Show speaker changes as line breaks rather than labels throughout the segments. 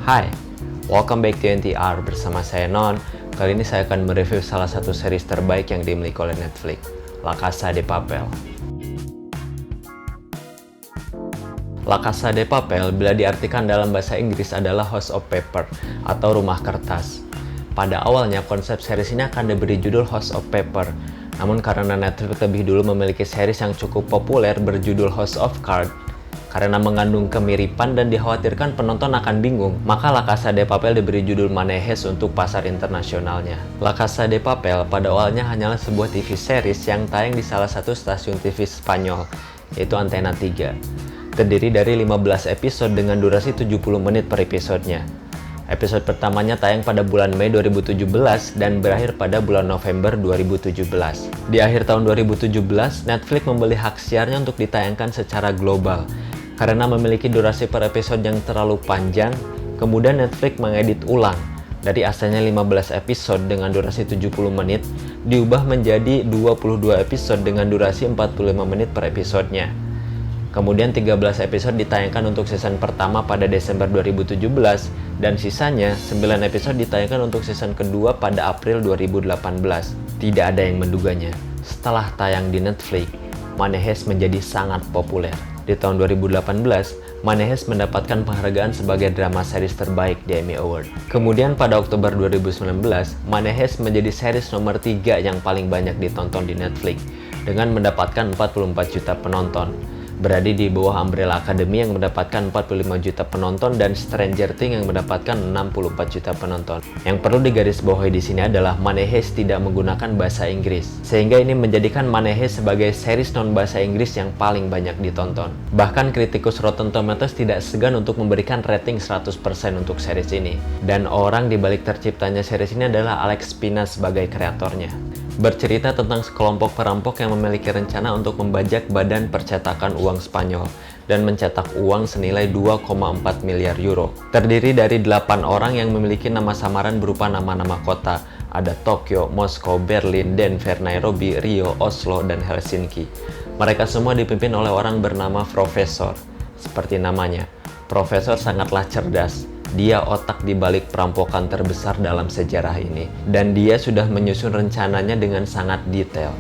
Hai, welcome back to NTR bersama saya Non. Kali ini saya akan mereview salah satu series terbaik yang dimiliki oleh Netflix, La Casa de Papel. La Casa de Papel bila diartikan dalam bahasa Inggris adalah House of Paper atau Rumah Kertas. Pada awalnya konsep series ini akan diberi judul House of Paper, namun karena Netflix lebih dulu memiliki series yang cukup populer berjudul House of Cards, karena mengandung kemiripan dan dikhawatirkan penonton akan bingung, maka La Casa de Papel diberi judul Manejes untuk pasar internasionalnya. La Casa de Papel pada awalnya hanyalah sebuah TV series yang tayang di salah satu stasiun TV Spanyol, yaitu Antena 3. Terdiri dari 15 episode dengan durasi 70 menit per episodenya. Episode pertamanya tayang pada bulan Mei 2017 dan berakhir pada bulan November 2017. Di akhir tahun 2017, Netflix membeli hak siarnya untuk ditayangkan secara global. Karena memiliki durasi per episode yang terlalu panjang, kemudian Netflix mengedit ulang. Dari asalnya 15 episode dengan durasi 70 menit, diubah menjadi 22 episode dengan durasi 45 menit per episodenya. Kemudian 13 episode ditayangkan untuk season pertama pada Desember 2017, dan sisanya 9 episode ditayangkan untuk season kedua pada April 2018. Tidak ada yang menduganya, setelah tayang di Netflix, Manejes menjadi sangat populer. Di tahun 2018, Manejes mendapatkan penghargaan sebagai drama series terbaik di Emmy Award. Kemudian pada Oktober 2019, Manejes menjadi series nomor 3 yang paling banyak ditonton di Netflix, dengan mendapatkan 44 juta penonton. Berada di bawah Umbrella Academy yang mendapatkan 45 juta penonton dan Stranger Things yang mendapatkan 64 juta penonton. Yang perlu digarisbawahi di sini adalah Manejes tidak menggunakan bahasa Inggris, sehingga ini menjadikan Manejes sebagai series non bahasa Inggris yang paling banyak ditonton. Bahkan kritikus Rotten Tomatoes tidak segan untuk memberikan rating 100% untuk series ini. Dan orang di balik terciptanya series ini adalah Alex Pina sebagai kreatornya. Bercerita tentang sekelompok perampok yang memiliki rencana untuk membajak Badan Percetakan Uang Spanyol dan mencetak uang senilai 2,4 miliar euro. Terdiri dari 8 orang yang memiliki nama samaran berupa nama-nama kota. Ada Tokyo, Moskow, Berlin, Denver, Nairobi, Rio, Oslo, dan Helsinki. Mereka semua dipimpin oleh orang bernama Profesor. Seperti namanya, Profesor sangatlah cerdas. Dia otak di balik perampokan terbesar dalam sejarah ini, dan dia sudah menyusun rencananya dengan sangat detail.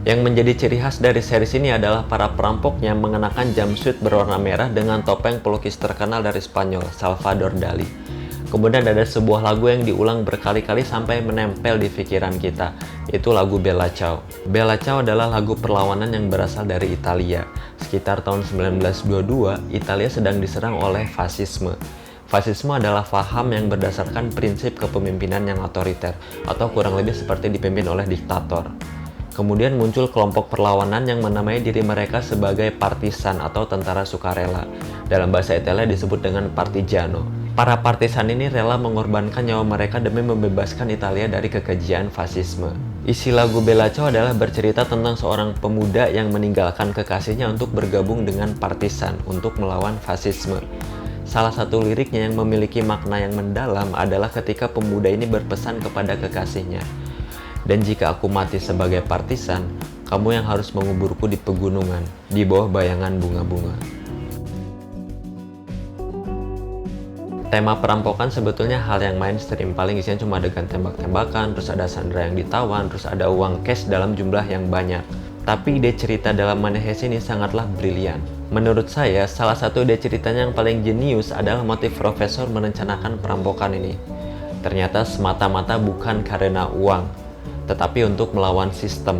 Yang menjadi ciri khas dari series ini adalah para perampoknya mengenakan jumpsuit berwarna merah dengan topeng pelukis terkenal dari Spanyol, Salvador Dali. Kemudian ada sebuah lagu yang diulang berkali-kali sampai menempel di pikiran kita, yaitu lagu Bella Ciao. Bella Ciao adalah lagu perlawanan yang berasal dari Italia. Sekitar tahun 1922, Italia sedang diserang oleh fasisme. Fasisme adalah paham yang berdasarkan prinsip kepemimpinan yang otoriter, atau kurang lebih seperti dipimpin oleh diktator. Kemudian muncul kelompok perlawanan yang menamai diri mereka sebagai partisan atau tentara sukarela. Dalam bahasa Italia disebut dengan partigiano. Para partisan ini rela mengorbankan nyawa mereka demi membebaskan Italia dari kekejian fasisme. Isi lagu Bella Ciao adalah bercerita tentang seorang pemuda yang meninggalkan kekasihnya untuk bergabung dengan partisan untuk melawan fasisme. Salah satu liriknya yang memiliki makna yang mendalam adalah ketika pemuda ini berpesan kepada kekasihnya, "Dan jika aku mati sebagai partisan, kamu yang harus menguburku di pegunungan, di bawah bayangan bunga-bunga." Tema perampokan sebetulnya hal yang mainstream, paling isinya cuma adegan tembak-tembakan, terus ada Sandra yang ditawan, terus ada uang cash dalam jumlah yang banyak. Tapi ide cerita dalam Manejes ini sangatlah brilian. Menurut saya, salah satu ide ceritanya yang paling jenius adalah motif Profesor merencanakan perampokan ini. Ternyata semata-mata bukan karena uang, tetapi untuk melawan sistem.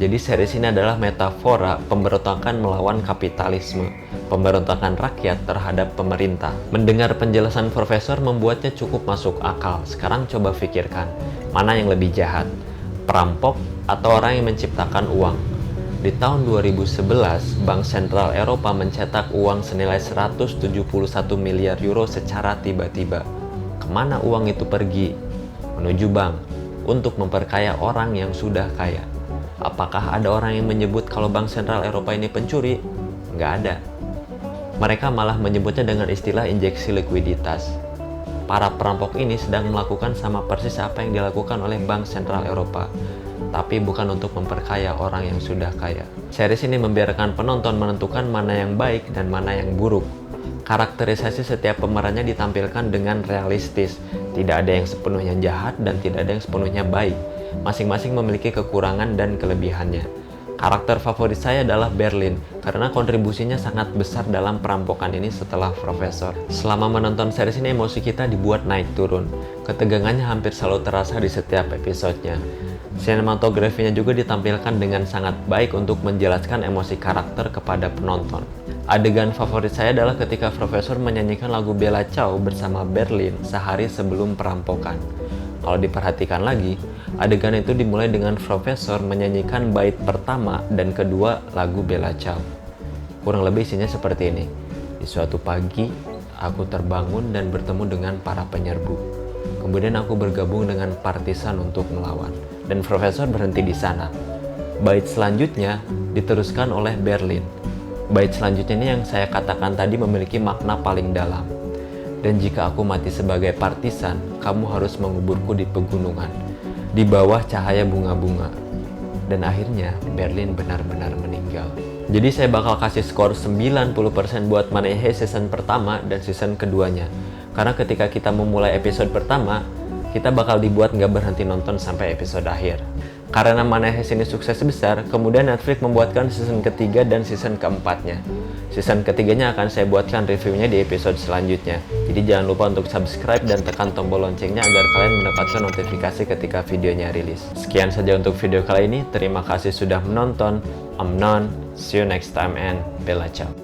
Jadi series ini adalah metafora pemberontakan melawan kapitalisme, pemberontakan rakyat terhadap pemerintah. Mendengar penjelasan Profesor membuatnya cukup masuk akal. Sekarang coba pikirkan, mana yang lebih jahat? Perampok atau orang yang menciptakan uang? Di tahun 2011, Bank Sentral Eropa mencetak uang senilai 171 miliar euro secara tiba-tiba. Kemana uang itu pergi? Menuju bank, untuk memperkaya orang yang sudah kaya. Apakah ada orang yang menyebut kalau Bank Sentral Eropa ini pencuri? Nggak ada. Mereka malah menyebutnya dengan istilah injeksi likuiditas. Para perampok ini sedang melakukan sama persis apa yang dilakukan oleh Bank Sentral Eropa, tapi bukan untuk memperkaya orang yang sudah kaya. Series ini membiarkan penonton menentukan mana yang baik dan mana yang buruk. Karakterisasi setiap pemerannya ditampilkan dengan realistis. Tidak ada yang sepenuhnya jahat dan tidak ada yang sepenuhnya baik. Masing-masing memiliki kekurangan dan kelebihannya. Karakter favorit saya adalah Berlin, karena kontribusinya sangat besar dalam perampokan ini setelah Profesor. Selama menonton series ini, emosi kita dibuat naik turun. Ketegangannya hampir selalu terasa di setiap episodenya. Sinematografinya juga ditampilkan dengan sangat baik untuk menjelaskan emosi karakter kepada penonton. Adegan favorit saya adalah ketika Profesor menyanyikan lagu Bella Ciao bersama Berlin sehari sebelum perampokan. Kalau diperhatikan lagi, adegan itu dimulai dengan Profesor menyanyikan bait pertama dan kedua lagu Bella Ciao. Kurang lebih isinya seperti ini. Di suatu pagi, aku terbangun dan bertemu dengan para penyerbu. Kemudian aku bergabung dengan partisan untuk melawan. Dan Profesor berhenti di sana. Bait selanjutnya diteruskan oleh Berlin. Bait selanjutnya ini yang saya katakan tadi memiliki makna paling dalam. Dan jika aku mati sebagai partisan, kamu harus menguburku di pegunungan, di bawah cahaya bunga-bunga. Dan akhirnya Berlin benar-benar meninggal. Jadi saya bakal kasih skor 90% buat Money Heist season pertama dan season keduanya. Karena ketika kita memulai episode pertama, kita bakal dibuat nggak berhenti nonton sampai episode akhir. Karena Money Heist ini sukses besar, kemudian Netflix membuatkan season ketiga dan season keempatnya. Season ketiganya akan saya buatkan reviewnya di episode selanjutnya. Jadi jangan lupa untuk subscribe dan tekan tombol loncengnya agar kalian mendapatkan notifikasi ketika videonya rilis. Sekian saja untuk video kali ini. Terima kasih sudah menonton. I'm Non. See you next time and Bella Ciao.